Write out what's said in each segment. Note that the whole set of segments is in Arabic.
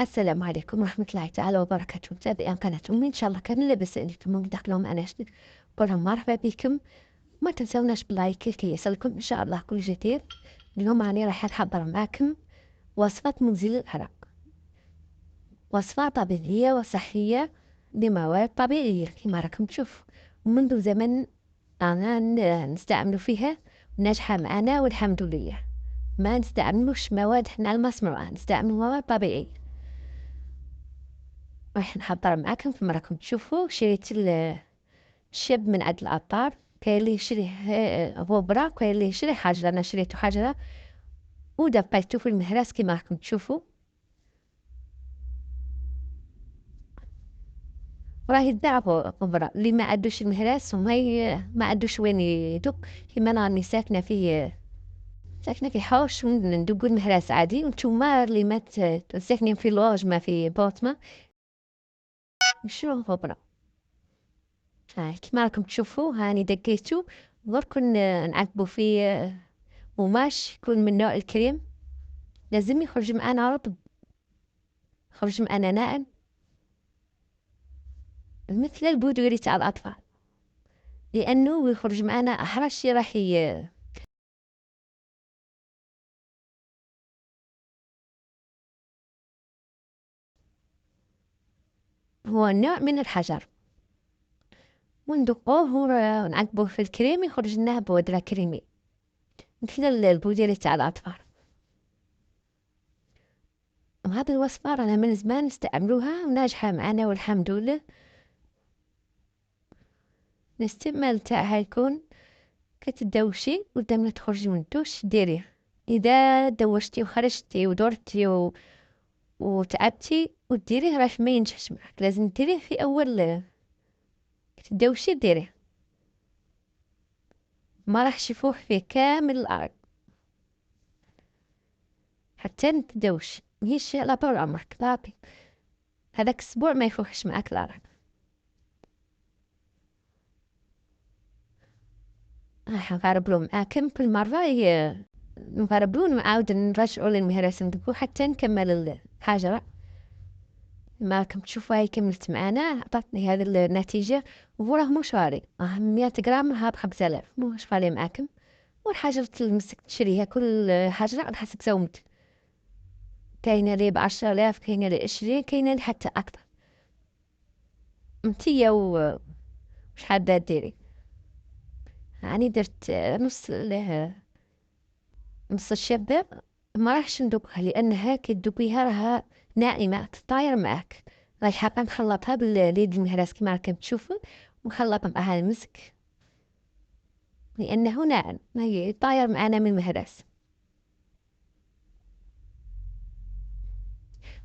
السلام عليكم ورحمة الله تعالى وبركاته. متابعين قناة أمي، إن شاء الله كامل لاباس عليكم وداخلهم معنا جديد. كلهم مرحبا بكم. ما تنسوناش باللايك كي يصلكم إن شاء الله كل جديد. اليوم راني راح نحضر معاكم وصفة منزل العراق، وصفة طبيعية وصحية بمواد طبيعية كما راكم تشوفوا. ومنذ زمن أنا نستعمل فيها وناجحة معنا والحمد لله. ما نستعملوش مواد حنا المصنوعة، نستعمل مواد طبيعية. راح نحضر معاكم كما راكم تشوفوا. شريت الشب من عند العطار، كاين اللي يشريه غبرة، كاين اللي يشريه حجرة. انا شريته حجرة ودبيته في المهراس كما راكم تشوفوا. راه يتباع غبرة اللي ما عندوش المهراس وما ما عندوش وين يدق. كيما انا راني ساكنة في حوش وندق المهراس عادي، وانتوما اللي ما ساكنين في لوج ما في بوطمة شنو غبرة. كما راكم تشوفوا هاني دقيتو. درك نعذبو فيه قماش يكون من نوع الكريم، لازم يخرج معانا رطب، يخرج معانا ناعم مثل البودوري تاع الأطفال، لأنه يخرج معانا أحرى شي راح هو نوع من الحجر. وندقوه ونعذبوه في الكريم يخرج لنا بودرة كريمي مثل البودوري تاع الأطفال. وهذه الوصفة رانا من زمان نستعملوها وناجحة معانا والحمد لله. الاستعمال تاعها يكون كتدوشي قدام ما تخرجي من الدوش ديريه. إذا دوشتي وخرجتي ودورتي وتعبتي وديريه راح ما ينجحش معك، لازم ديريه في أول تدوشي ديريه، ما راح يفوح فيه كامل الأرض حتى نتدوش. مهيش على طول عمرك ضابي هذاك الأسبوع ما يفوحش معك الأرض. راح نغربلو معاكم كل مرة نغربلو ونعاود نرجعو للمهرس ندقو حتى نكمل الحاجة. ما راكم تشوفوا هاي كملت معانا، عطاتني هذه النتيجة. وهو راه مش غالي، 100 غرام ها ب5000، مش غالي معاكم. والحاجة تلمسك تشريها كل حاجة على حسب زومت، كاينة لي ب10,000، كاينة لي 20، كاينة لي حتى أكثر. انتيا وش حابة ديري. يعني درت نص الشبة. ما راحش ندوقها لأنها كي تدوقيها راها ناعمة تطاير معاك. راح حابة نخلطها باليد المهراس كما راكم تشوفوا، ونخلط معها المسك لأنه ناعم ما يطاير معانا من المهراس.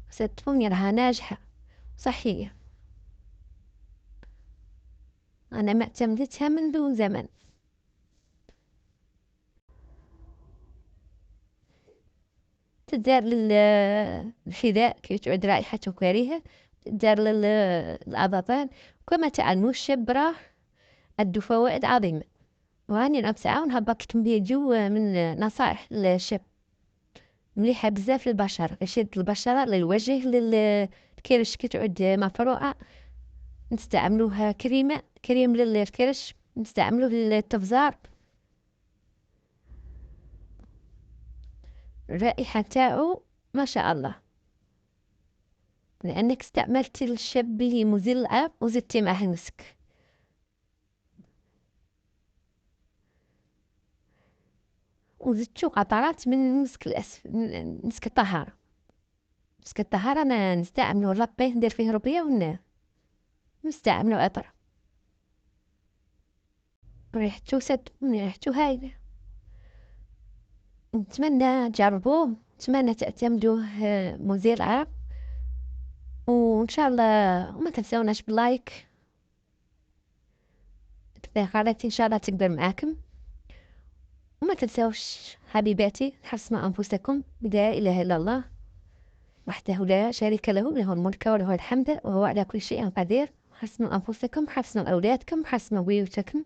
صدقوني راها ناجحة صحية، أنا معتمدتها منذ زمن. تدار للحذاء كي تعود رائحته كريهة، تدار للأبطان. كما تعلموا الشب راه عنده فوائد عظيمة، وهاني نبسعة ونهبط فيديو من نصائح الشب مليحة بزاف للبشرة، يشد البشرة للوجه للكرش كي تعود مفروعة نستعملوها كريم للكرش، نستعملوه للتفزار. الرائحة تاعو ما شاء الله، لأنك استعملت الشب اللي مزيل العرق وزدتي معه المسك. وزدتو قطرات من المسك الأسفل، من مسك الطهارة. مسك الطهارة أنا نستعملو الربي ندير فيه ربية ونستعملو عطر. ريحتو هايلة. نتمنى تجربوه، نتمنى تعتمدوه مزيل عرق. وإن شاء الله وما تنسوناش باللايك. قناتي إن شاء الله تقدر معاكم. وما تنسوش حبيباتي حسنوا أنفسكم، لا إله إلا الله وحده لا شريك له، له الملك وله الحمد وهو على كل شيء قدير. حسنوا أنفسكم، حسنوا أولادكم، حسنوا بيوتكم.